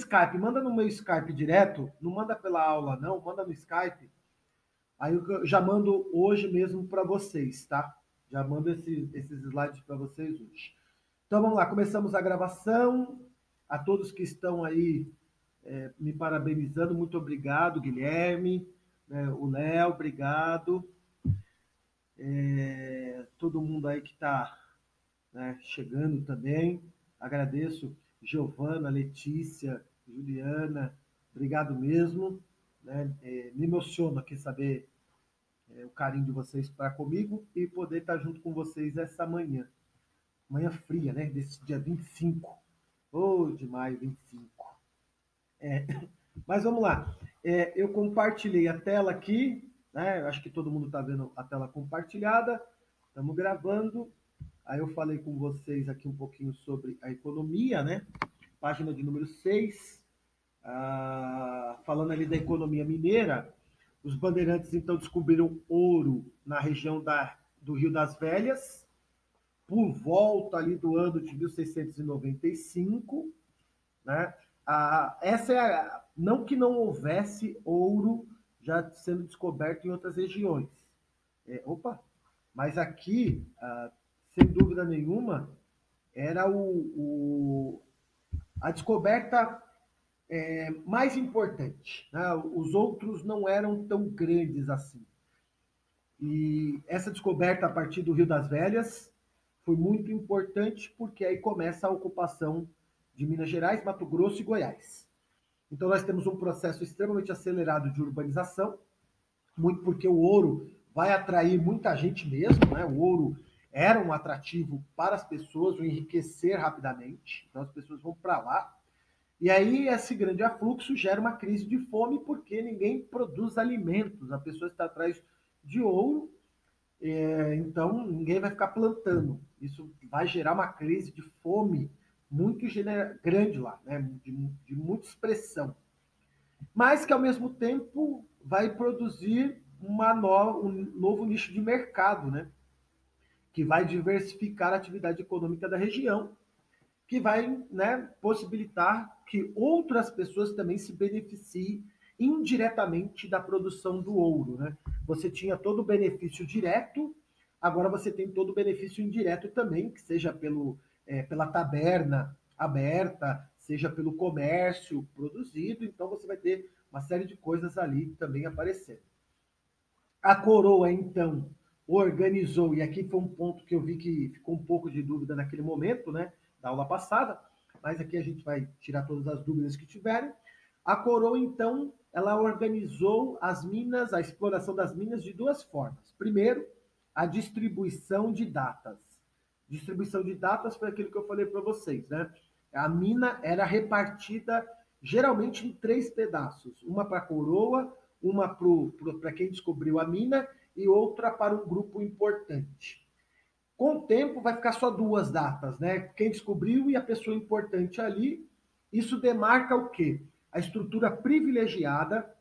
Skype, manda no meu Skype direto, não manda pela aula não, manda no Skype. Aí eu já mando hoje mesmo para vocês, tá? Já mando esses slides para vocês hoje. Então vamos lá, começamos a gravação. A todos que estão aí me parabenizando, muito obrigado, Guilherme, né, o Léo, obrigado. Todo mundo aí que está, né, chegando também, agradeço. Giovana, Letícia, Juliana, obrigado mesmo. Né? Me emociona aqui saber o carinho de vocês para comigo e poder estar junto com vocês essa manhã. Manhã fria, né? Desse dia 25. De maio 25. Mas vamos lá. Eu compartilhei a tela aqui, né? Eu acho que todo mundo está vendo a tela compartilhada. Estamos gravando. Aí eu falei com vocês aqui um pouquinho sobre a economia, né? Página de número 6. Falando ali da economia mineira, os bandeirantes então descobriram ouro na região do Rio das Velhas, por volta ali do ano de 1695, né? Não que não houvesse ouro já sendo descoberto em outras regiões. Mas aqui, sem dúvida nenhuma, era a descoberta mais importante. Né? Os outros não eram tão grandes assim. E essa descoberta a partir do Rio das Velhas foi muito importante porque aí começa a ocupação de Minas Gerais, Mato Grosso e Goiás. Então nós temos um processo extremamente acelerado de urbanização, muito porque o ouro vai atrair muita gente mesmo, né? O ouro era um atrativo para as pessoas, o enriquecer rapidamente, então as pessoas vão para lá. E aí esse grande afluxo gera uma crise de fome porque ninguém produz alimentos, a pessoa está atrás de ouro, então ninguém vai ficar plantando. Isso vai gerar uma crise de fome muito grande lá, né? de muita expressão. Mas que ao mesmo tempo vai produzir um novo nicho de mercado, né? Que vai diversificar a atividade econômica da região, que vai, né, possibilitar que outras pessoas também se beneficiem indiretamente da produção do ouro. Né? Você tinha todo o benefício direto, agora você tem todo o benefício indireto também, que seja pela taberna aberta, seja pelo comércio produzido, então você vai ter uma série de coisas ali também aparecendo. A coroa, então, organizou, e aqui foi um ponto que eu vi que ficou um pouco de dúvida naquele momento, né, da aula passada, mas aqui a gente vai tirar todas as dúvidas que tiverem. A coroa, então, ela organizou as minas, a exploração das minas de duas formas. Primeiro, a distribuição de datas. Distribuição de datas foi aquilo que eu falei para vocês, né? A mina era repartida geralmente em 3 pedaços. Uma para a coroa, uma para quem descobriu a mina e outra para um grupo importante. Com o tempo vai ficar só 2 datas, né? Quem descobriu e a pessoa importante ali. Isso demarca o quê? A estrutura privilegiada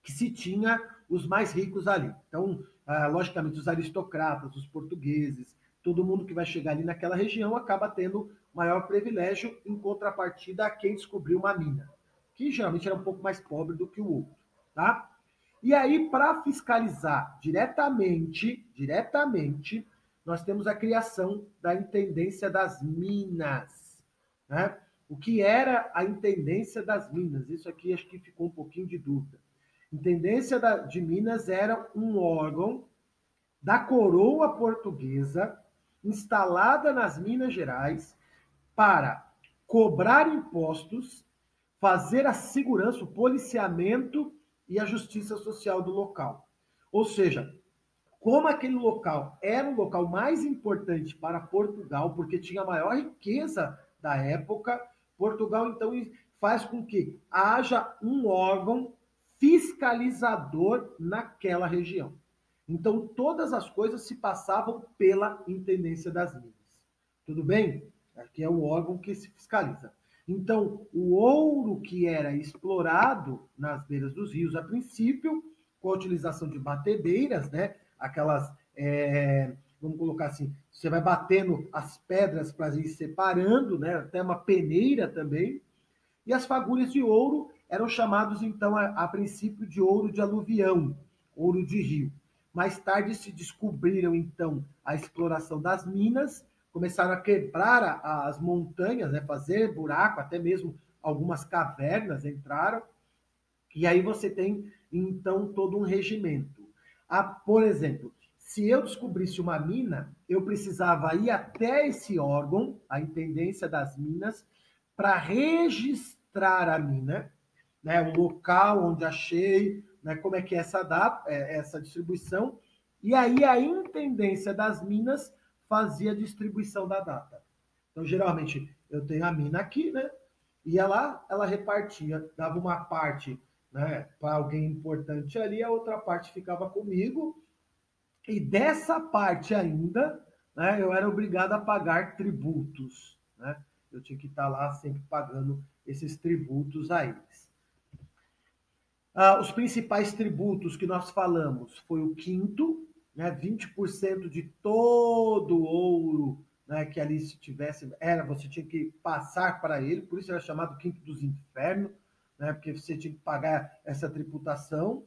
que se tinha os mais ricos ali. Então, logicamente, os aristocratas, os portugueses, todo mundo que vai chegar ali naquela região acaba tendo maior privilégio em contrapartida a quem descobriu uma mina, que geralmente era um pouco mais pobre do que o outro, tá? E aí, para fiscalizar diretamente, nós temos a criação da Intendência das Minas, né? O que era a Intendência das Minas? Isso aqui acho que ficou um pouquinho de dúvida. Intendência de Minas era um órgão da coroa portuguesa instalada nas Minas Gerais para cobrar impostos, fazer a segurança, o policiamento e a justiça social do local. Ou seja, como aquele local era o local mais importante para Portugal, porque tinha a maior riqueza da época, Portugal então faz com que haja um órgão fiscalizador naquela região. Então todas as coisas se passavam pela Intendência das Minas. Tudo bem? Aqui é o órgão que se fiscaliza. Então, o ouro que era explorado nas beiras dos rios a princípio, com a utilização de batedeiras, né? Aquelas, vamos colocar assim, você vai batendo as pedras para ir separando, né? Até uma peneira também. E as fagulhas de ouro eram chamados, então, a princípio, de ouro de aluvião, ouro de rio. Mais tarde se descobriram, então, a exploração das minas, começaram a quebrar as montanhas, né, fazer buraco, até mesmo algumas cavernas entraram, e aí você tem, então, todo um regimento. Por exemplo, se eu descobrisse uma mina, eu precisava ir até esse órgão, a Intendência das Minas, para registrar a mina, né, o local onde achei, né, como é que é essa data, essa distribuição, e aí a Intendência das Minas fazia a distribuição da data. Então, geralmente, eu tenho a mina aqui, né? Ia lá, ela repartia, dava uma parte, né, para alguém importante ali, a outra parte ficava comigo, e dessa parte ainda, né, eu era obrigado a pagar tributos, né? Eu tinha que estar lá sempre pagando esses tributos a eles. Os principais tributos que nós falamos foi o quinto, né, 20% de todo o ouro, né, que ali se tivesse, você tinha que passar para ele, por isso era chamado quinto dos infernos, né, porque você tinha que pagar essa tributação.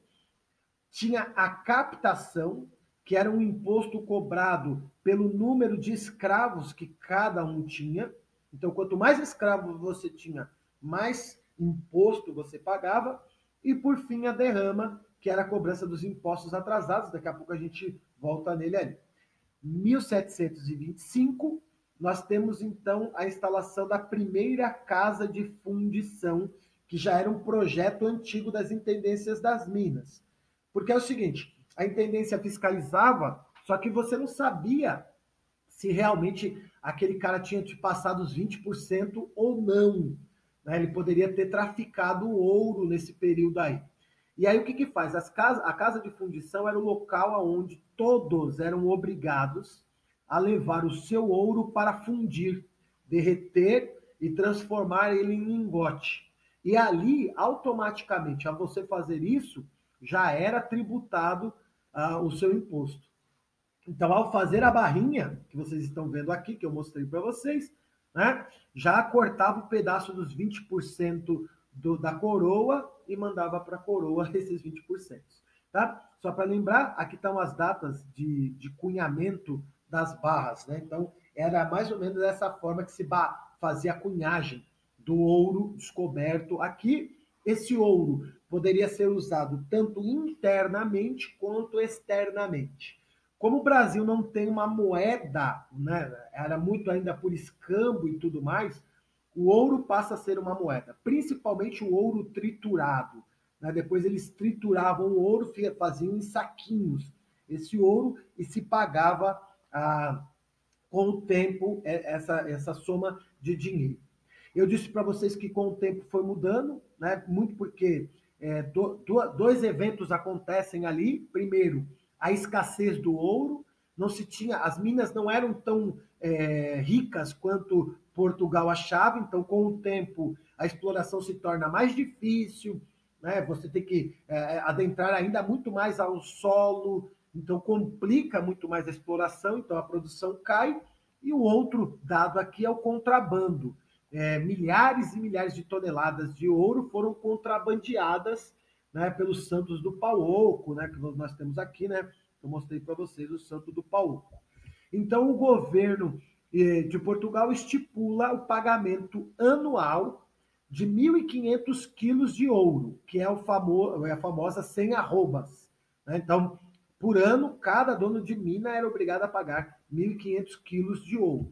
Tinha a captação, que era um imposto cobrado pelo número de escravos que cada um tinha. Então, quanto mais escravos você tinha, mais imposto você pagava. E, por fim, a derrama, que era a cobrança dos impostos atrasados. Daqui a pouco a gente volta nele ali. 1725, nós temos, então, a instalação da primeira casa de fundição, que já era um projeto antigo das intendências das minas. Porque é o seguinte, a intendência fiscalizava, só que você não sabia se realmente aquele cara tinha te passado os 20% ou não. Né? Ele poderia ter traficado ouro nesse período aí. E aí o que faz? A casa de fundição era o local onde todos eram obrigados a levar o seu ouro para fundir, derreter e transformar ele em lingote. E ali, automaticamente, a você fazer isso, já era tributado o seu imposto. Então, ao fazer a barrinha, que vocês estão vendo aqui, que eu mostrei para vocês, né, já cortava o pedaço dos 20% da coroa e mandava para a coroa esses 20%. Tá? Só para lembrar, aqui estão as datas de cunhamento das barras. Né? Então, era mais ou menos dessa forma que se fazia a cunhagem do ouro descoberto aqui. Esse ouro poderia ser usado tanto internamente quanto externamente. Como o Brasil não tem uma moeda, né, era muito ainda por escambo e tudo mais, o ouro passa a ser uma moeda, principalmente o ouro triturado. Né? Depois eles trituravam o ouro, faziam em saquinhos esse ouro e se pagava com o tempo essa soma de dinheiro. Eu disse para vocês que com o tempo foi mudando, né? Muito porque dois eventos acontecem ali. Primeiro, a escassez do ouro, não se tinha, as minas não eram tão ricas quanto Portugal achava, então com o tempo a exploração se torna mais difícil, né? Você tem que adentrar ainda muito mais ao solo, então complica muito mais a exploração, então a produção cai. E o outro dado aqui é o contrabando. Milhares e milhares de toneladas de ouro foram contrabandeadas, né, pelos santos do pau oco, né, que nós temos aqui, né? Eu mostrei para vocês o santo do pau oco. Então, o governo de Portugal estipula o pagamento anual de 1.500 quilos de ouro, que é a famosa 100 arrobas. Né? Então, por ano, cada dono de mina era obrigado a pagar 1.500 quilos de ouro.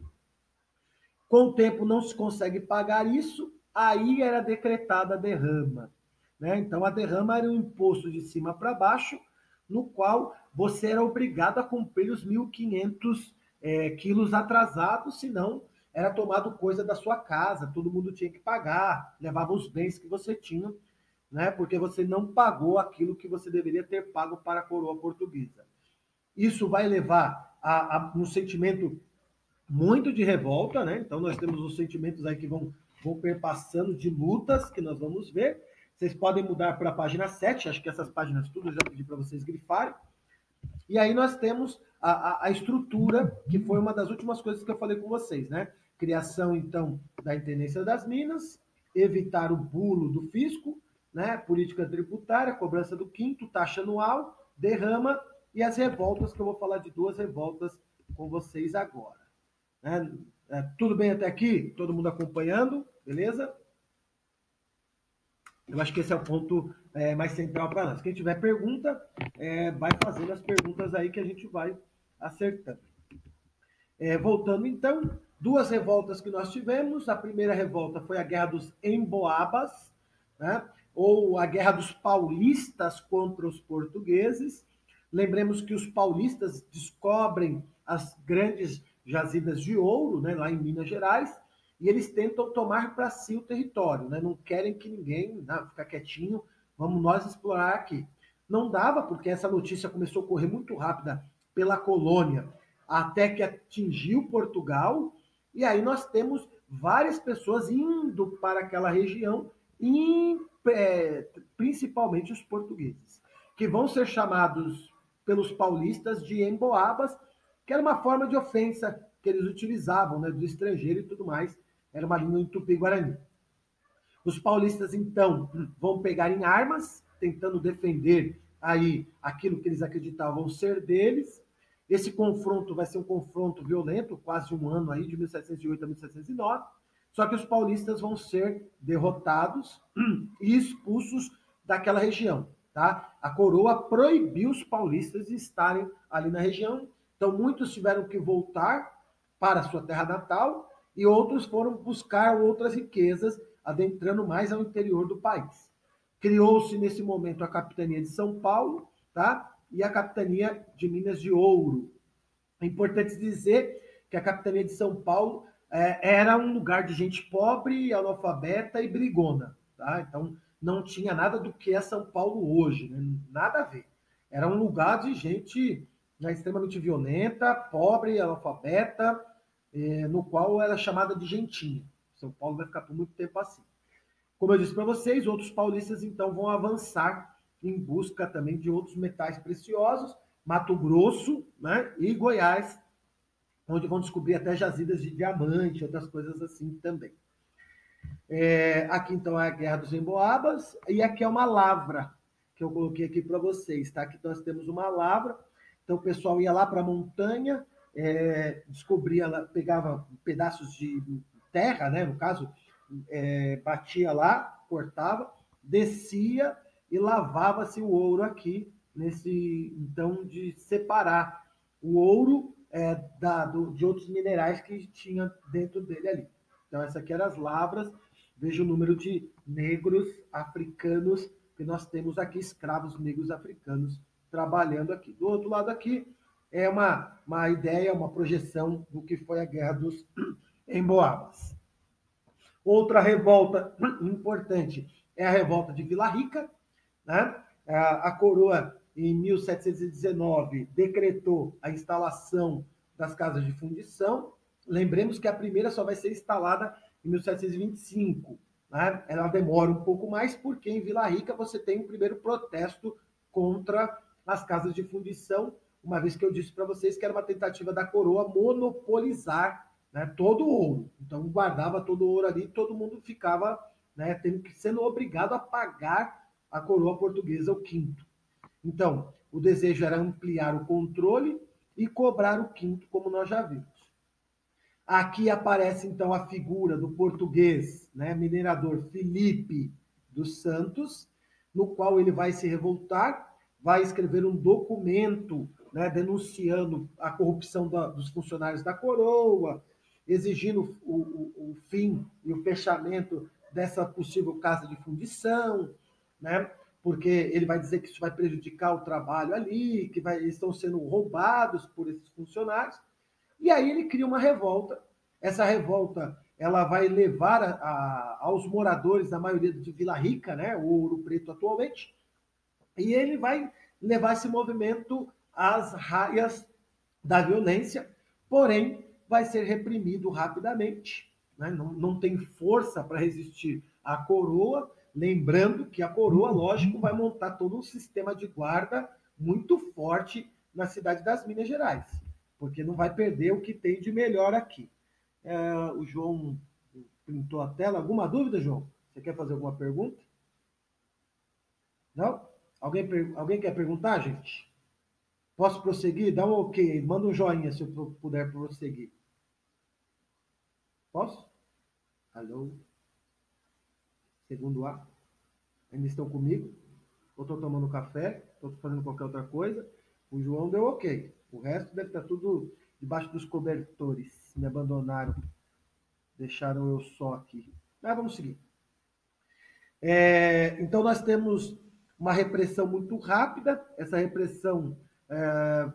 Com o tempo não se consegue pagar isso, aí era decretada a derrama. Né? Então, a derrama era um imposto de cima para baixo, no qual você era obrigado a cumprir os 1.500 quilos atrasados, senão era tomado coisa da sua casa, todo mundo tinha que pagar, levava os bens que você tinha, né? Porque você não pagou aquilo que você deveria ter pago para a coroa portuguesa. Isso vai levar a um sentimento muito de revolta, né? Então nós temos os sentimentos aí que vão perpassando de lutas que nós vamos ver. Vocês podem mudar para a página 7, acho que essas páginas tudo eu já pedi para vocês grifarem. E aí nós temos a estrutura, que foi uma das últimas coisas que eu falei com vocês, né? Criação, então, da Intendência das Minas, evitar o bulo do fisco, né? Política tributária, cobrança do quinto, taxa anual, derrama e as revoltas, que eu vou falar de duas revoltas com vocês agora. Né? Tudo bem até aqui? Todo mundo acompanhando? Beleza? Eu acho que esse é o ponto mais central para nós. Quem tiver pergunta, vai fazendo as perguntas aí que a gente vai acertando. Voltando então, duas revoltas que nós tivemos. A primeira revolta foi a Guerra dos Emboabas, né? Ou a Guerra dos Paulistas contra os portugueses. Lembremos que os paulistas descobrem as grandes jazidas de ouro, né, lá em Minas Gerais, e eles tentam tomar para si o território, né? Não querem que ninguém fica quietinho, vamos nós explorar aqui. Não dava, porque essa notícia começou a correr muito rápida pela colônia, até que atingiu Portugal, e aí nós temos várias pessoas indo para aquela região, e principalmente os portugueses, que vão ser chamados pelos paulistas de emboabas, que era uma forma de ofensa que eles utilizavam, né, do estrangeiro e tudo mais, era uma língua em tupi-guarani. Os paulistas, então, vão pegar em armas, tentando defender aí aquilo que eles acreditavam ser deles. Esse confronto vai ser um confronto violento, quase um ano aí, de 1708 a 1709. Só que os paulistas vão ser derrotados e expulsos daquela região. Tá? A coroa proibiu os paulistas de estarem ali na região. Então, muitos tiveram que voltar para a sua terra natal e outros foram buscar outras riquezas, adentrando mais ao interior do país. Criou-se, nesse momento, a capitania de São Paulo, tá? E a capitania de Minas de Ouro. É importante dizer que a capitania de São Paulo era um lugar de gente pobre, analfabeta e brigona. Tá? Então, não tinha nada do que é São Paulo hoje, né? Nada a ver. Era um lugar de gente, né, extremamente violenta, pobre, analfabeta, no qual era chamada de gentinha. São Paulo vai ficar por muito tempo assim. Como eu disse para vocês, outros paulistas então vão avançar em busca também de outros metais preciosos, Mato Grosso, né, e Goiás, onde vão descobrir até jazidas de diamante, outras coisas assim também. Aqui então é a Guerra dos Emboabas, e aqui é uma lavra que eu coloquei aqui para vocês, tá? Aqui nós temos uma lavra, então o pessoal ia lá para a montanha, descobria, pegava pedaços de terra, né, no caso, batia lá, cortava, descia e lavava-se o ouro aqui, nesse, então, de separar o ouro de outros minerais que tinha dentro dele ali. Então, essa aqui eram as lavras. Veja o número de negros africanos que nós temos aqui, escravos negros africanos trabalhando aqui. Do outro lado aqui é uma ideia, uma projeção do que foi a Guerra dos Emboabas. Outra revolta importante é a revolta de Vila Rica, né? A coroa, em 1719, decretou a instalação das casas de fundição. Lembremos que a primeira só vai ser instalada em 1725. Né? Ela demora um pouco mais, porque em Vila Rica você tem o primeiro protesto contra as casas de fundição, uma vez que eu disse para vocês que era uma tentativa da coroa monopolizar, né, todo o ouro. Então, guardava todo o ouro ali, todo mundo ficava, né, sendo obrigado a pagar a coroa portuguesa o quinto. Então, o desejo era ampliar o controle e cobrar o quinto, como nós já vimos. Aqui aparece, então, a figura do português, né, minerador Felipe dos Santos, no qual ele vai se revoltar, vai escrever um documento, né, denunciando a corrupção dos funcionários da coroa, exigindo o fim e o fechamento dessa possível casa de fundição, né, porque ele vai dizer que isso vai prejudicar o trabalho ali, que estão sendo roubados por esses funcionários. E aí ele cria uma revolta. Essa revolta ela vai levar aos moradores da maioria de Vila Rica, né, o Ouro Preto atualmente, e ele vai levar esse movimento às raias da violência, porém vai ser reprimido rapidamente, né? Não tem força para resistir à coroa, lembrando que a coroa, lógico, vai montar todo um sistema de guarda muito forte na cidade das Minas Gerais, porque não vai perder o que tem de melhor aqui. O João pintou a tela. Alguma dúvida, João? Você quer fazer alguma pergunta? Não? Alguém quer perguntar, gente? Posso prosseguir? Dá um ok aí, manda um joinha se eu puder prosseguir. Posso? Alô? Segundo A. Ainda estão comigo? Ou estou tomando café? Estou fazendo qualquer outra coisa? O João deu ok. O resto deve estar tudo debaixo dos cobertores. Me abandonaram. Deixaram eu só aqui. Mas vamos seguir. Então, nós temos uma repressão muito rápida. Essa repressão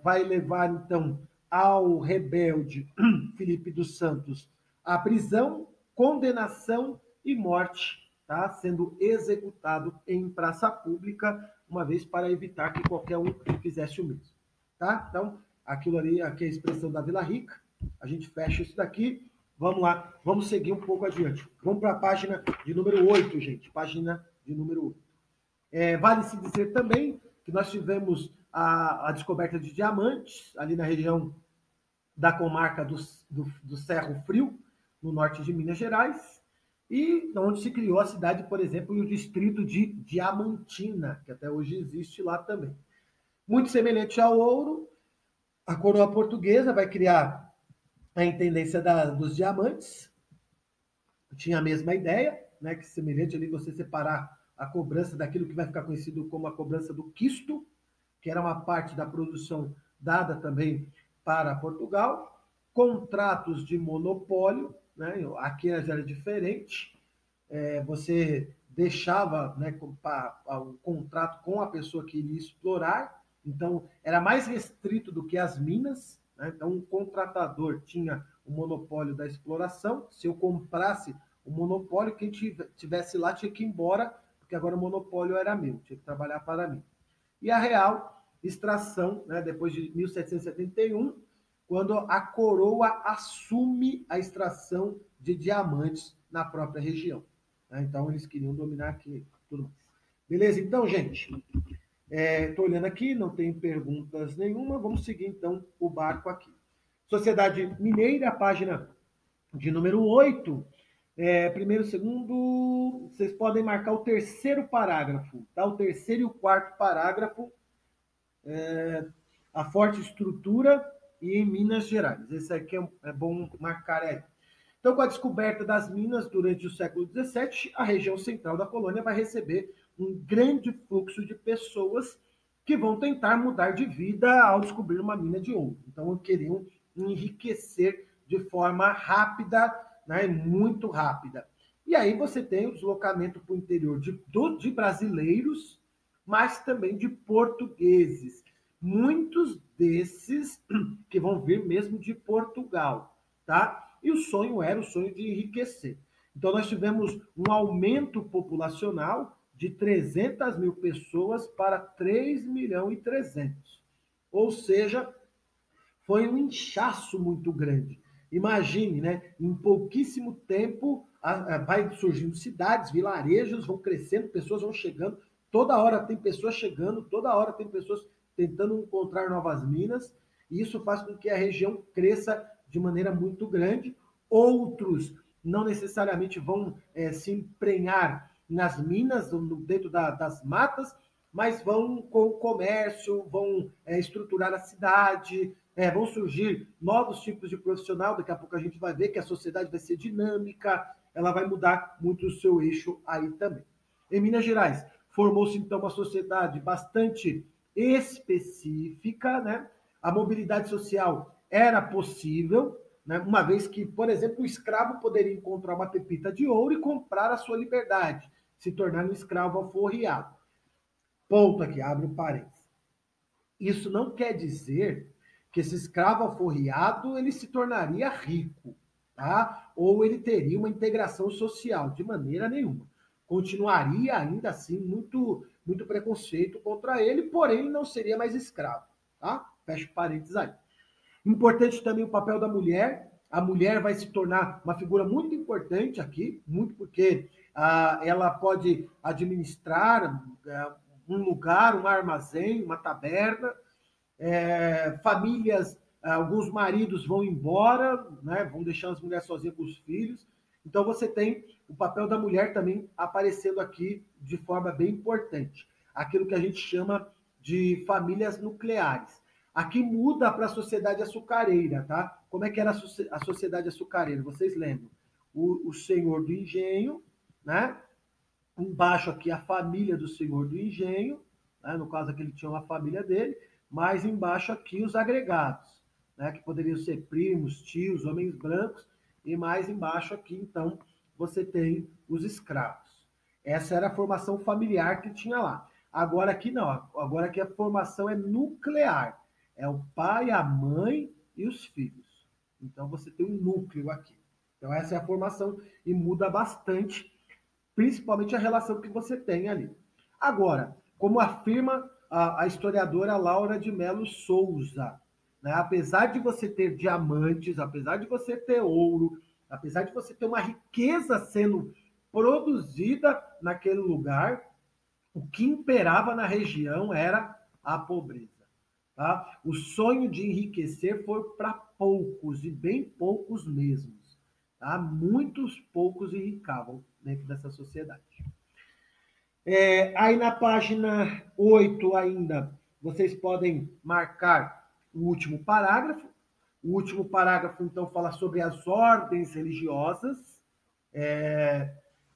vai levar, então, ao rebelde Felipe dos Santos à prisão, condenação e morte, tá? Sendo executado em praça pública, uma vez para evitar que qualquer um fizesse o mesmo. Tá? Então, aquilo ali, aqui é a expressão da Vila Rica. A gente fecha isso daqui. Vamos lá, vamos seguir um pouco adiante. Vamos para a página de número 8, gente. Página de número 8. Vale-se dizer também que nós tivemos a descoberta de diamantes ali na região da comarca do Cerro Frio, no norte de Minas Gerais, e onde se criou a cidade, por exemplo, e o distrito de Diamantina, que até hoje existe lá também. Muito semelhante ao ouro, a coroa portuguesa vai criar a intendência dos diamantes, tinha a mesma ideia, né, que semelhante ali você separar a cobrança daquilo que vai ficar conhecido como a cobrança do quisto, que era uma parte da produção dada também para Portugal, contratos de monopólio, né, aqui era diferente, você deixava, né, o contrato com a pessoa que iria explorar, então era mais restrito do que as minas, né, então o contratador tinha o monopólio da exploração, se eu comprasse o monopólio, quem tivesse lá tinha que ir embora, porque agora o monopólio era meu, tinha que trabalhar para mim. E a real extração, né, depois de 1771, quando a coroa assume a extração de diamantes na própria região. Então, eles queriam dominar aqui tudo mais. Beleza? Então, gente, estou olhando aqui, não tem perguntas nenhuma. Vamos seguir, então, o barco aqui. Sociedade Mineira, página de número 8. Primeiro, segundo, vocês podem marcar o terceiro parágrafo, tá? O terceiro e o quarto parágrafo, a forte estrutura e em Minas Gerais. Esse aqui é bom marcar aí. Então, com a descoberta das minas durante o século XVII, a região central da colônia vai receber um grande fluxo de pessoas que vão tentar mudar de vida ao descobrir uma mina de ouro. Então, queriam enriquecer de forma rápida, né, muito rápida. E aí você tem o deslocamento para o interior de brasileiros, mas também de portugueses. Muitos desses que vão vir mesmo de Portugal, tá? E o sonho era o sonho de enriquecer. Então, nós tivemos um aumento populacional de 300 mil pessoas para 3 milhões e 300. Ou seja, foi um inchaço muito grande. Imagine, né? Em pouquíssimo tempo vai surgindo cidades, vilarejos, vão crescendo, pessoas vão chegando. Toda hora tem pessoas chegando, toda hora tem pessoas tentando encontrar novas minas. E isso faz com que a região cresça de maneira muito grande. Outros não necessariamente vão se emprenhar nas minas, dentro das matas, mas vão com o comércio, vão estruturar a cidade, vão surgir novos tipos de profissional. Daqui a pouco a gente vai ver que a sociedade vai ser dinâmica, ela vai mudar muito o seu eixo aí também. Em Minas Gerais, formou-se então uma sociedade bastante específica, né? A mobilidade social era possível, né? Uma vez que, por exemplo, o escravo poderia encontrar uma pepita de ouro e comprar a sua liberdade, se tornar um escravo alforriado. Ponto aqui, abre o parênteses. Isso não quer dizer que esse escravo alforriado ele se tornaria rico, tá? Ou ele teria uma integração social, de maneira nenhuma. Continuaria ainda assim muito preconceito contra ele, porém ele não seria mais escravo, tá? Fecha parênteses aí. Importante também o papel da mulher. A mulher vai se tornar uma figura muito importante aqui, muito porque ela pode administrar um lugar, um armazém, uma taberna. Famílias, alguns maridos vão embora, né, vão deixar as mulheres sozinhas com os filhos. Então você tem o papel da mulher também aparecendo aqui de forma bem importante. Aquilo que a gente chama de famílias nucleares. Aqui muda para a sociedade açucareira, tá? Como é que era a sociedade açucareira? Vocês lembram? O senhor do engenho, né? Embaixo aqui a família do senhor do engenho, né? No caso aqui ele tinha uma família dele, mais embaixo aqui os agregados, né? Que poderiam ser primos, tios, homens brancos, e mais embaixo aqui, então, você tem os escravos. Essa era a formação familiar que tinha lá. Agora aqui não, agora aqui a formação é nuclear. É o pai, a mãe e os filhos. Então você tem um núcleo aqui. Então essa é a formação e muda bastante, principalmente a relação que você tem ali. Agora, como afirma a historiadora Laura de Melo Souza, né, apesar de você ter diamantes, apesar de você ter ouro, apesar de você ter uma riqueza sendo produzida naquele lugar, o que imperava na região era a pobreza. Tá? O sonho de enriquecer foi para poucos, e bem poucos mesmos. Tá? Muitos poucos enricavam dentro dessa sociedade. Aí na página 8 ainda, vocês podem marcar o último parágrafo. O último parágrafo, então, fala sobre as ordens religiosas,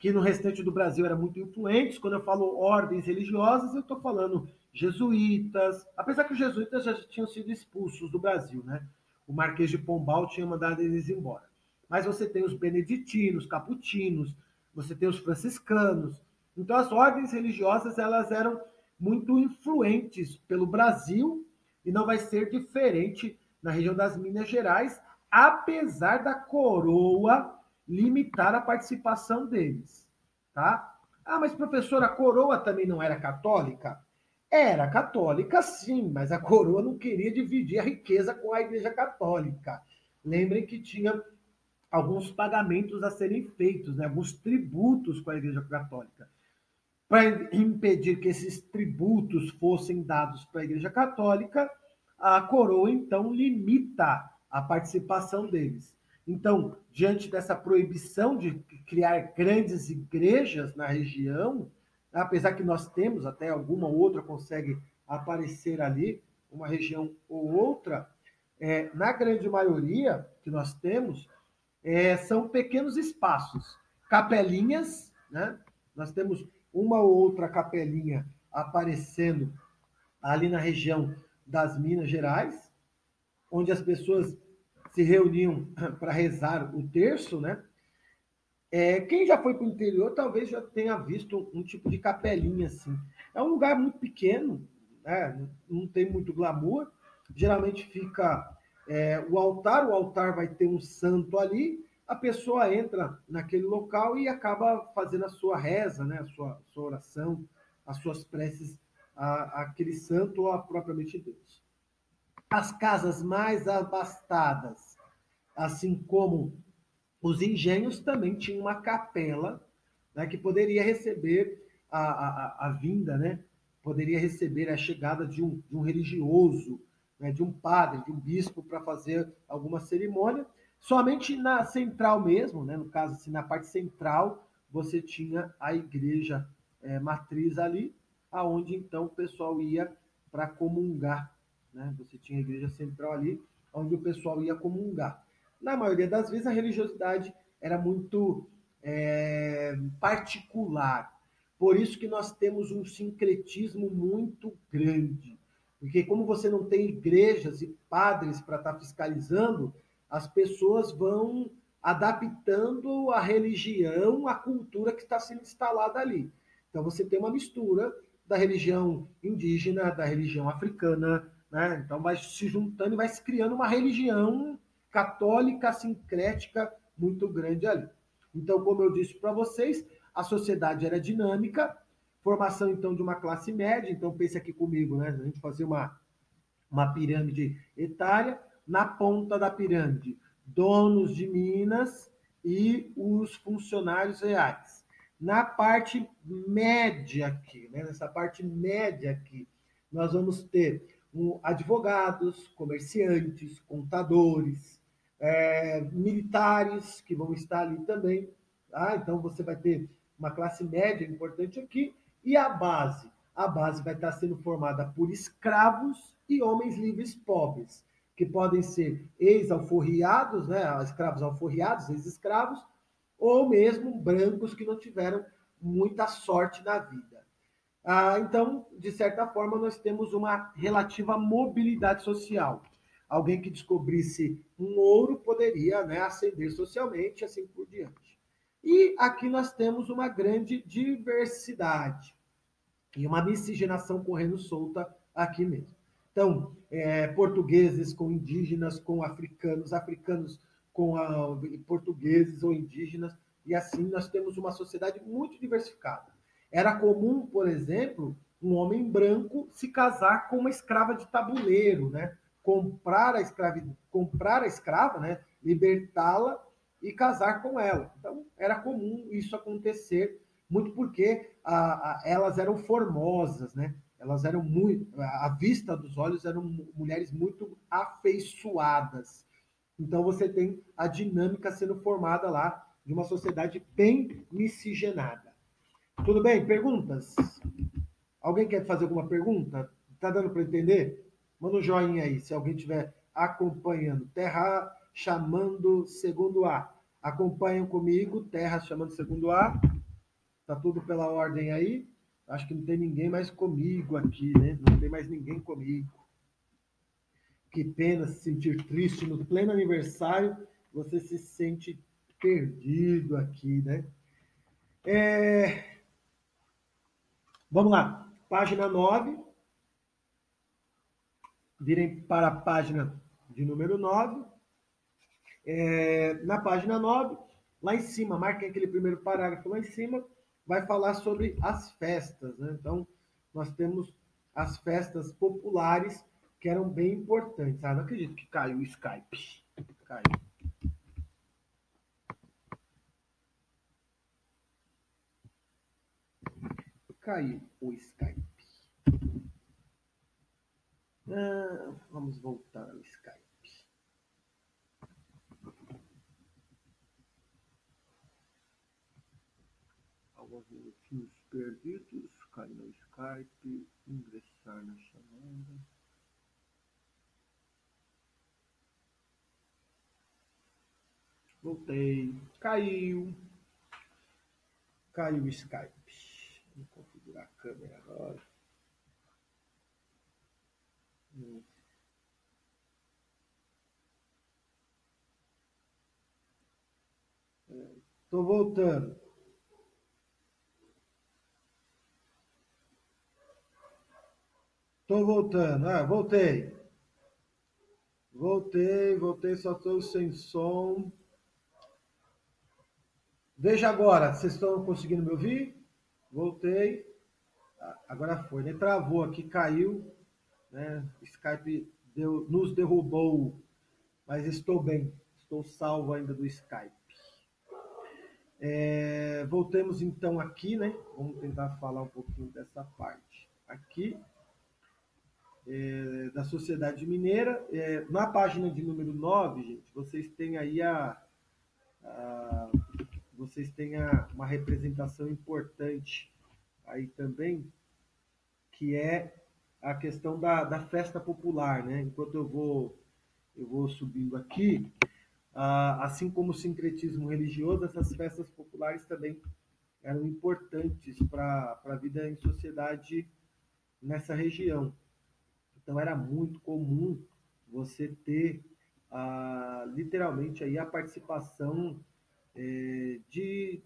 que no restante do Brasil eram muito influentes. Quando eu falo ordens religiosas, eu estou falando jesuítas, apesar que os jesuítas já tinham sido expulsos do Brasil, né? O Marquês de Pombal tinha mandado eles embora. Mas você tem os beneditinos, capuchinos, você tem os franciscanos. Então as ordens religiosas elas eram muito influentes pelo Brasil e não vai ser diferente na região das Minas Gerais, apesar da coroa limitar a participação deles, tá? Ah, mas professor, a coroa também não era católica? Era católica, sim, mas a coroa não queria dividir a riqueza com a Igreja Católica. Lembrem que tinha alguns pagamentos a serem feitos, né? Alguns tributos com a Igreja Católica. Para impedir que esses tributos fossem dados para a Igreja Católica, a coroa então limita a participação deles. Então, diante dessa proibição de criar grandes igrejas na região, apesar que nós temos, até alguma outra consegue aparecer ali, uma região ou outra, na grande maioria que nós temos, são pequenos espaços, capelinhas, né? Nós temos uma ou outra capelinha aparecendo ali na região das Minas Gerais, onde as pessoas se reuniam para rezar o terço, né? Quem já foi para o interior talvez já tenha visto um tipo de capelinha assim. É um lugar muito pequeno, né? Não tem muito glamour. Geralmente fica o altar vai ter um santo ali, a pessoa entra naquele local e acaba fazendo a sua reza, né? A sua oração, as suas preces àquele santo ou a propriamente Deus. As casas mais abastadas, assim como os engenhos, também tinham uma capela, né, que poderia receber a vinda, né, poderia receber a chegada de um religioso, né, de um padre, de um bispo para fazer alguma cerimônia. Somente na central mesmo, né, no caso assim, na parte central, você tinha a igreja matriz ali, aonde então o pessoal ia para comungar, né? Você tinha a igreja central ali, onde o pessoal ia comungar. Na maioria das vezes, a religiosidade era muito particular. Por isso que nós temos um sincretismo muito grande. Porque como você não tem igrejas e padres para estar fiscalizando, as pessoas vão adaptando a religião à cultura que está sendo instalada ali. Então você tem uma mistura da religião indígena, da religião africana, né? Então vai se juntando e vai se criando uma religião católica sincrética muito grande ali. Então, como eu disse para vocês, a sociedade era dinâmica, formação então de uma classe média, então pense aqui comigo, né? A gente fazia uma pirâmide etária, na ponta da pirâmide, donos de minas e os funcionários reais. Na parte média aqui, né? Nessa parte média aqui, nós vamos ter advogados, comerciantes, contadores, militares que vão estar ali também. Tá? Então você vai ter uma classe média importante aqui e a base. A base vai estar sendo formada por escravos e homens livres pobres, que podem ser ex-alforriados, né, escravos alforriados, ex-escravos, ou mesmo brancos que não tiveram muita sorte na vida. Então, de certa forma, nós temos uma relativa mobilidade social. Alguém que descobrisse um ouro poderia, né, ascender socialmente, assim por diante. E aqui nós temos uma grande diversidade e uma miscigenação correndo solta aqui mesmo. Então, portugueses com indígenas, com africanos, africanos com portugueses ou indígenas, e assim nós temos uma sociedade muito diversificada. Era comum, por exemplo, um homem branco se casar com uma escrava de tabuleiro, né? Comprar a escrava, né? Libertá-la e casar com ela. Então, era comum isso acontecer, muito porque elas eram formosas, né? Elas eram muito, à vista dos olhos, eram mulheres muito afeiçoadas. Então, você tem a dinâmica sendo formada lá de uma sociedade bem miscigenada. Tudo bem? Perguntas? Alguém quer fazer alguma pergunta? Tá dando para entender? Manda um joinha aí, se alguém estiver acompanhando. Terra chamando segundo A. Acompanham comigo, Terra chamando segundo A. Tá tudo pela ordem aí? Acho que não tem ninguém mais comigo aqui, né? Não tem mais ninguém comigo. Que pena se sentir triste no pleno aniversário, você se sente perdido aqui, né? Vamos lá, página 9. Virem para a página de número 9. Na página 9, lá em cima, marquem aquele primeiro parágrafo lá em cima, vai falar sobre as festas, né? Então, nós temos as festas populares que eram bem importantes. Não acredito que caiu o Skype. Caiu. Caiu o Skype. Vamos voltar ao Skype. Alguns minutinhos perdidos. Caiu no Skype. Ingressar na chamada. Voltei. Caiu. Caiu o Skype. Vou configurar a câmera agora. Estou voltando. Estou voltando. Voltei. Voltei, só estou sem som. Veja agora, vocês estão conseguindo me ouvir? Voltei. Agora foi, né? Travou aqui, caiu. Né? O Skype nos derrubou, mas estou bem. Estou salvo ainda do Skype. Voltemos então aqui, né? Vamos tentar falar um pouquinho dessa parte. Aqui, da Sociedade Mineira. Na página de número 9, gente, vocês têm aí uma representação importante aí também, que é a questão da festa popular, né? Enquanto eu vou subindo aqui, assim como o sincretismo religioso, essas festas populares também eram importantes para a vida em sociedade nessa região. Então era muito comum você ter literalmente aí a participação de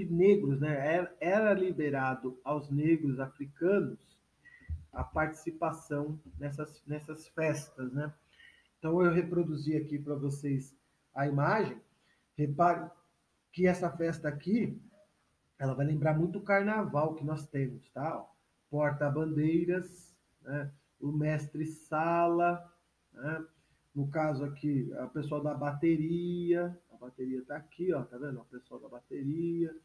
negros, né? Era liberado aos negros africanos a participação nessas festas, né? Então eu reproduzi aqui para vocês a imagem. Repare que essa festa aqui, ela vai lembrar muito o carnaval que nós temos, tá? Porta-bandeiras, né? O mestre-sala, né? No caso aqui, o pessoal da bateria, a bateria está aqui, ó, tá vendo? O pessoal da bateria,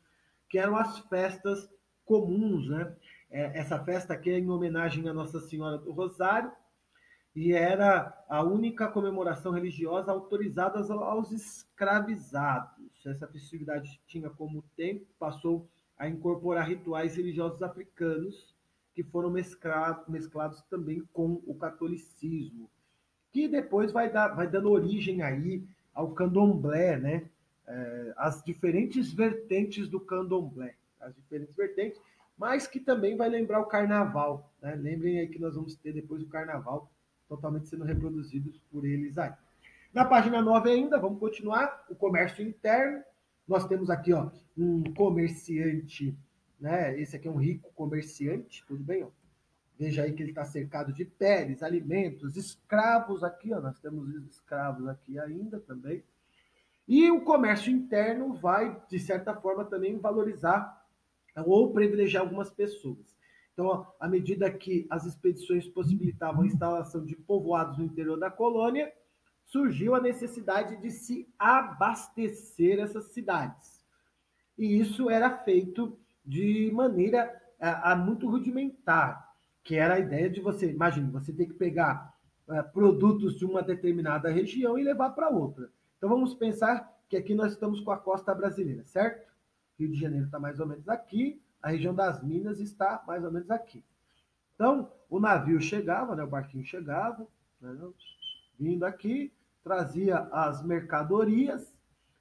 que eram as festas comuns, né? Essa festa aqui é em homenagem a Nossa Senhora do Rosário e era a única comemoração religiosa autorizada aos escravizados, essa festividade tinha como tempo, passou a incorporar rituais religiosos africanos que foram mesclados também com o catolicismo, que depois vai dando origem aí ao candomblé, né? As diferentes vertentes do candomblé, as diferentes vertentes, mas que também vai lembrar o carnaval, né? Lembrem aí que nós vamos ter depois o carnaval totalmente sendo reproduzidos por eles aí. Na página 9 ainda, vamos continuar, o comércio interno. Nós temos aqui ó, um comerciante, né? Esse aqui é um rico comerciante, tudo bem? Ó? Veja aí que ele está cercado de peles, alimentos, escravos aqui, ó, nós temos escravos aqui ainda também. E o comércio interno vai, de certa forma, também valorizar ou privilegiar algumas pessoas. Então, à medida que as expedições possibilitavam a instalação de povoados no interior da colônia, surgiu a necessidade de se abastecer essas cidades. E isso era feito de maneira muito rudimentar, que era a ideia de você, imagine, você tem que pegar produtos de uma determinada região e levar para outra. Então vamos pensar que aqui nós estamos com a costa brasileira, certo? Rio de Janeiro está mais ou menos aqui, a região das Minas está mais ou menos aqui. Então, o navio chegava, né, o barquinho chegava, né, vindo aqui, trazia as mercadorias.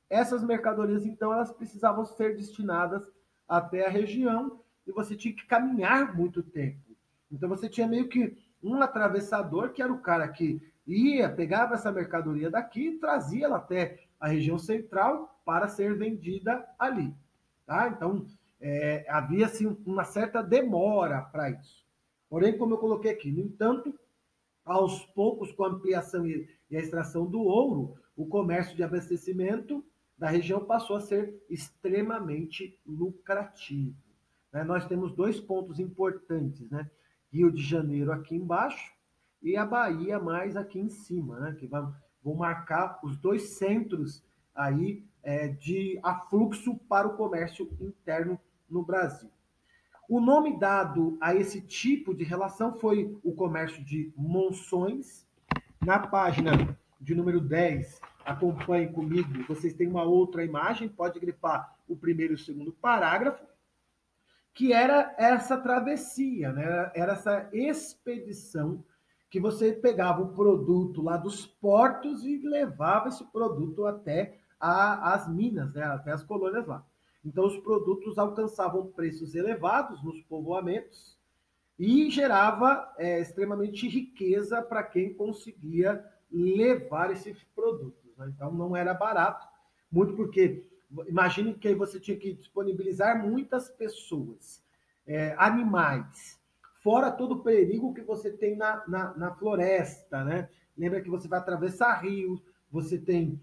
Essas mercadorias, então, elas precisavam ser destinadas até a região e você tinha que caminhar muito tempo. Então, você tinha meio que um atravessador, que era o cara que ia, pegava essa mercadoria daqui e trazia ela até a região central para ser vendida ali. Tá? Então, havia assim, uma certa demora para isso. Porém, como eu coloquei aqui, no entanto, aos poucos, com a ampliação e a extração do ouro, o comércio de abastecimento da região passou a ser extremamente lucrativo. Né? Nós temos dois pontos importantes, né? Rio de Janeiro aqui embaixo e a Bahia mais aqui em cima, né? Que vão marcar os dois centros aí de afluxo para o comércio interno no Brasil. O nome dado a esse tipo de relação foi o comércio de monções. Na página de número 10, acompanhe comigo, vocês têm uma outra imagem, pode grifar o primeiro e o segundo parágrafo, que era essa travessia, né? Era essa expedição que você pegava o produto lá dos portos e levava esse produto até as minas, né? Até as colônias lá. Então, os produtos alcançavam preços elevados nos povoamentos e gerava extremamente riqueza para quem conseguia levar esses produtos. Né? Então, não era barato, muito porque, imagine que você tinha que disponibilizar muitas pessoas, animais, fora todo o perigo que você tem na floresta. Né? Lembra que você vai atravessar rios, você tem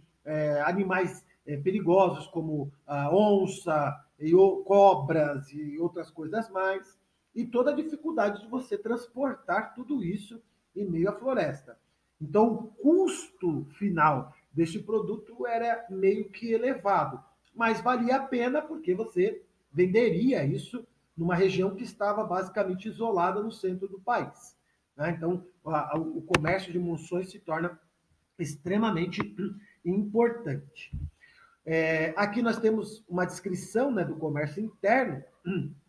animais perigosos como a onça, e cobras e outras coisas mais, e toda a dificuldade de você transportar tudo isso em meio à floresta. Então, o custo final deste produto era meio que elevado, mas valia a pena porque você venderia isso numa região que estava basicamente isolada no centro do país. Né? Então, o comércio de monções se torna extremamente importante. Aqui nós temos uma descrição, né, do comércio interno,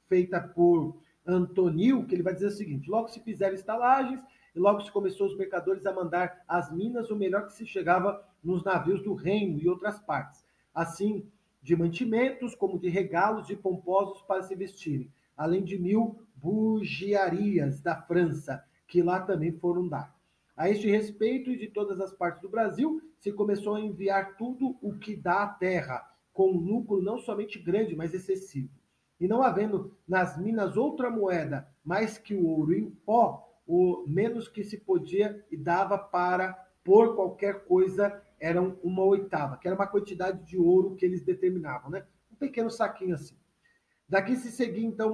feita por Antonil, que ele vai dizer o seguinte: logo se fizeram estalagens e logo se começou os mercadores a mandar às minas o melhor que se chegava nos navios do reino e outras partes, assim de mantimentos como de regalos de pomposos para se vestirem, além de 1000 bugiarias da França, que lá também foram dar. A este respeito e de todas as partes do Brasil, se começou a enviar tudo o que dá à terra, com um lucro não somente grande, mas excessivo. E não havendo nas minas outra moeda mais que o ouro em pó, o menos que se podia e dava para por qualquer coisa era uma oitava, que era uma quantidade de ouro que eles determinavam, né? Um pequeno saquinho assim. Daqui se seguia, então,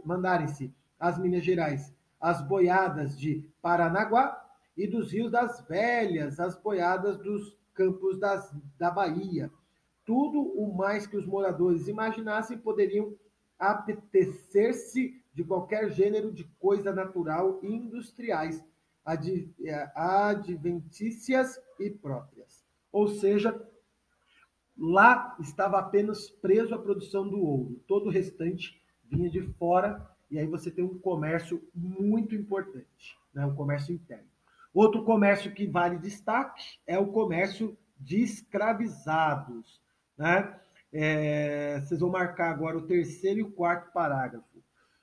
mandarem-se às Minas Gerais as boiadas de Paranaguá e dos rios das Velhas, as boiadas dos campos da Bahia. Tudo o mais que os moradores imaginassem poderiam apetecer-se de qualquer gênero de coisa natural e industriais, adventícias e próprias. Ou seja, lá estava apenas preso à produção do ouro. Todo o restante vinha de fora, e aí você tem um comércio muito importante, né? O comércio interno. Outro comércio que vale destaque é o comércio de escravizados, né? Vocês vão marcar agora o terceiro e o quarto parágrafo.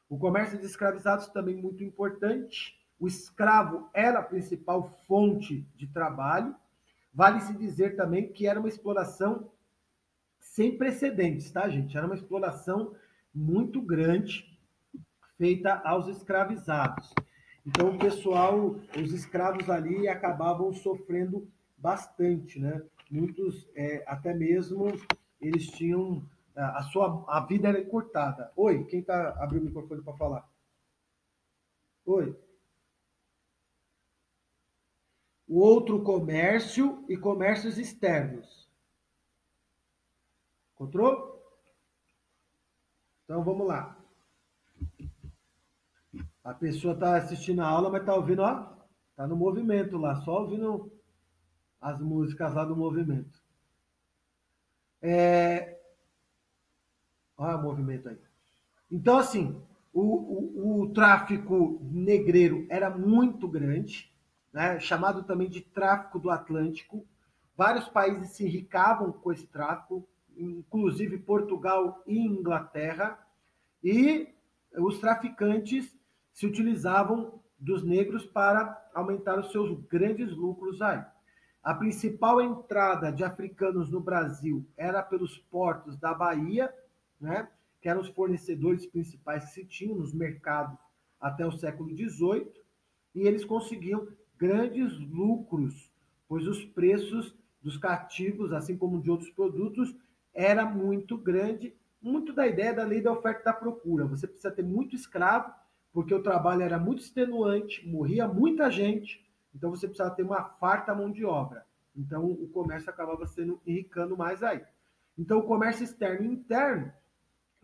O comércio de escravizados também muito importante. O escravo era a principal fonte de trabalho. Vale-se dizer também que era uma exploração sem precedentes, tá, gente? Era uma exploração muito grande feita aos escravizados. Então, o pessoal, os escravos ali acabavam sofrendo bastante, né? Muitos, até mesmo, eles tinham a vida era encurtada. Oi, quem está abrindo o microfone para falar? Oi. O outro comércio e comércios externos. Encontrou? Então vamos lá. A pessoa está assistindo a aula, mas está ouvindo, ó, está no movimento lá, só ouvindo as músicas lá do movimento. Olha o movimento aí. Então, assim, o tráfico negreiro era muito grande, né? Chamado também de tráfico do Atlântico. Vários países se enricavam com esse tráfico, inclusive Portugal e Inglaterra, e os traficantes se utilizavam dos negros para aumentar os seus grandes lucros aí. A principal entrada de africanos no Brasil era pelos portos da Bahia, né, que eram os fornecedores principais que se tinham nos mercados até o século XVIII, e eles conseguiam grandes lucros, pois os preços dos cativos, assim como de outros produtos, era muito grande, muito da ideia da lei da oferta e da procura. Você precisa ter muito escravo, porque o trabalho era muito extenuante, morria muita gente, então você precisava ter uma farta mão de obra. Então o comércio acabava sendo enricando mais aí. Então o comércio externo e interno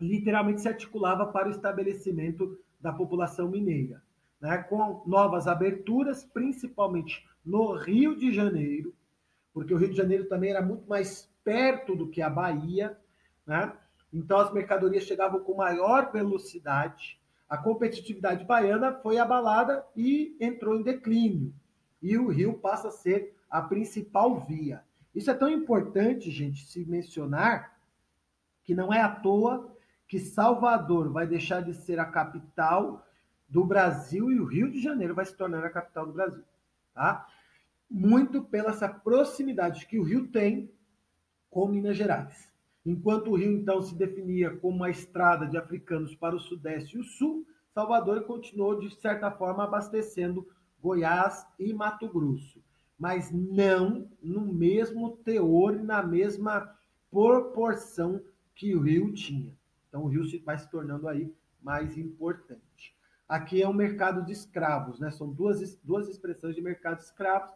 literalmente se articulava para o estabelecimento da população mineira, né? Com novas aberturas, principalmente no Rio de Janeiro, porque o Rio de Janeiro também era muito mais perto do que a Bahia, né? Então as mercadorias chegavam com maior velocidade, a competitividade baiana foi abalada e entrou em declínio, e o Rio passa a ser a principal via. Isso é tão importante, gente, se mencionar, que não é à toa que Salvador vai deixar de ser a capital do Brasil e o Rio de Janeiro vai se tornar a capital do Brasil, tá? Muito pela essa proximidade que o Rio tem com Minas Gerais. Enquanto o Rio, então, se definia como uma estrada de africanos para o Sudeste e o Sul, Salvador continuou, de certa forma, abastecendo Goiás e Mato Grosso, mas não no mesmo teor e na mesma proporção que o Rio tinha. Então, o Rio vai se tornando aí mais importante. Aqui é um mercado de escravos, né? São duas expressões de mercado de escravos,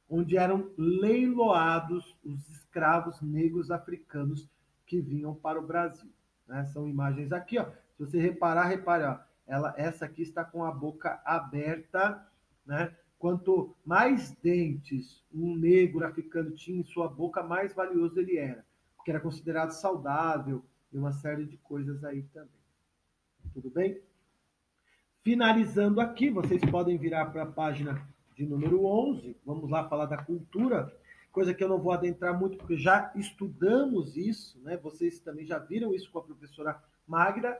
onde eram leiloados os escravos negros africanos que vinham para o Brasil, né? São imagens aqui, ó. Se você reparar, repare, ó, essa aqui está com a boca aberta, né? Quanto mais dentes um negro africano tinha em sua boca, mais valioso ele era, porque era considerado saudável e uma série de coisas aí também. Tudo bem? Finalizando aqui, vocês podem virar para a página de número 11. Vamos lá falar da cultura, coisa que eu não vou adentrar muito, porque já estudamos isso, né? Vocês também já viram isso com a professora Magda.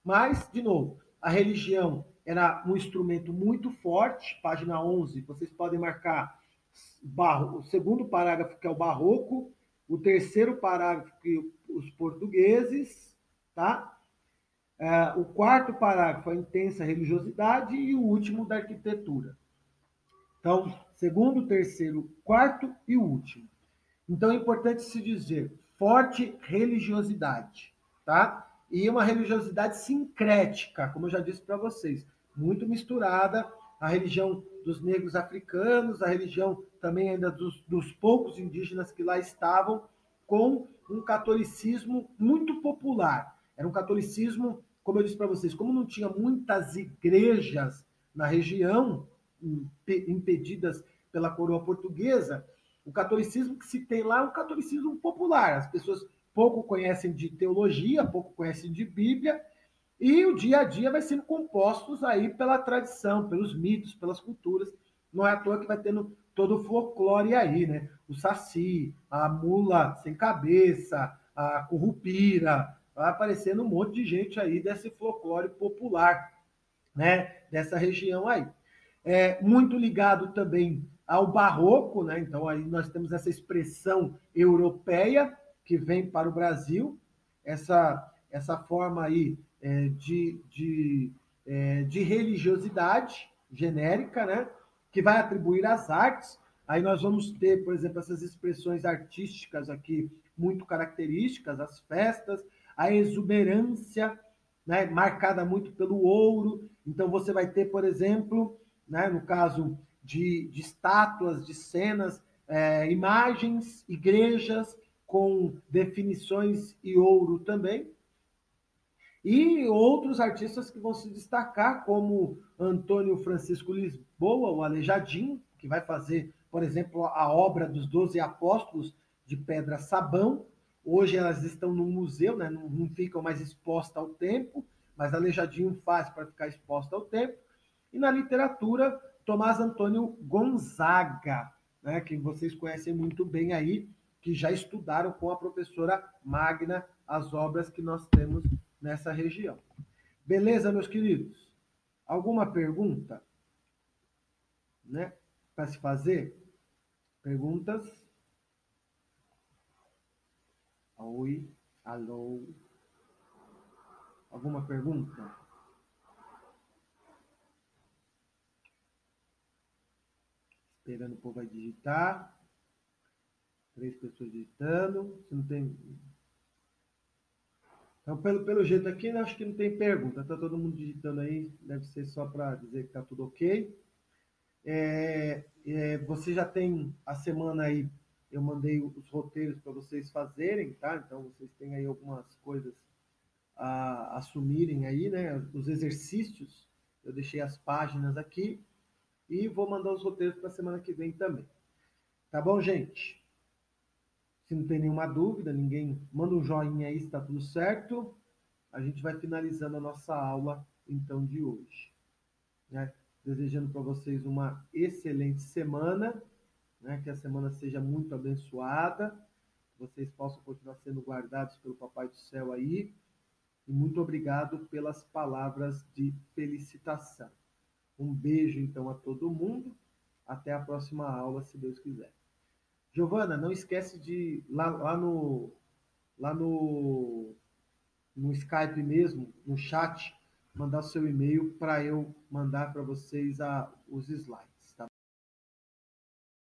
Mas, de novo, a religião era um instrumento muito forte. Página 11, vocês podem marcar o segundo parágrafo, que é o barroco, o terceiro parágrafo, que os portugueses, tá? O quarto parágrafo, a intensa religiosidade, e o último, da arquitetura. Então, segundo, terceiro, quarto e o último. Então, é importante se dizer forte religiosidade, tá? E uma religiosidade sincrética, como eu já disse para vocês, muito misturada, a religião dos negros africanos, a religião também ainda dos poucos indígenas que lá estavam, com um catolicismo muito popular. Era um catolicismo, como eu disse para vocês, como não tinha muitas igrejas na região, impedidas pela coroa portuguesa, O catolicismo que se tem lá é um catolicismo popular. As pessoas pouco conhecem de teologia, pouco conhecem de Bíblia, e o dia a dia vai sendo compostos aí pela tradição, pelos mitos, pelas culturas. Não é à toa que vai tendo todo o folclore aí, né? O saci, a mula sem cabeça, a currupira, vai aparecendo um monte de gente aí desse folclore popular, né? Dessa região aí. Muito ligado também ao barroco, né? Então aí nós temos essa expressão europeia que vem para o Brasil, essa forma aí de religiosidade genérica, né? Que vai atribuir às artes. Aí nós vamos ter, por exemplo, essas expressões artísticas aqui muito características, as festas, a exuberância, né, marcada muito pelo ouro. Então você vai ter, por exemplo, né, no caso de estátuas, de cenas, imagens, igrejas com definições e ouro também. E outros artistas que vão se destacar, como Antônio Francisco Lisboa, o Aleijadinho, que vai fazer, por exemplo, a obra dos 12 Apóstolos de Pedra Sabão. Hoje elas estão no museu, né? Não ficam mais expostas ao tempo, mas Aleijadinho faz para ficar exposta ao tempo. E na literatura, Tomás Antônio Gonzaga, né? Que vocês conhecem muito bem aí, que já estudaram com a professora Magna as obras que nós temos nessa região. Beleza, meus queridos? Alguma pergunta, né, para se fazer? Perguntas? Oi, alô? Alguma pergunta? Esperando o povo vai digitar. 3 pessoas digitando. Se não tem. Então, pelo jeito aqui, acho que não tem pergunta. Está todo mundo digitando aí. Deve ser só para dizer que está tudo ok. Você já tem a semana aí, eu mandei os roteiros para vocês fazerem, tá? Então vocês têm aí algumas coisas a assumirem aí, né? Os exercícios, eu deixei as páginas aqui e vou mandar os roteiros para a semana que vem também. Tá bom, gente? Se não tem nenhuma dúvida, ninguém manda um joinha aí se está tudo certo. A gente vai finalizando a nossa aula então de hoje, né? Desejando para vocês uma excelente semana, né? Que a semana seja muito abençoada, que vocês possam continuar sendo guardados pelo Papai do Céu aí. E muito obrigado pelas palavras de felicitação. Um beijo, então, a todo mundo. Até a próxima aula, se Deus quiser. Giovana, não esquece de, lá no Skype mesmo, no chat, mandar o seu e-mail para eu mandar para vocês os slides.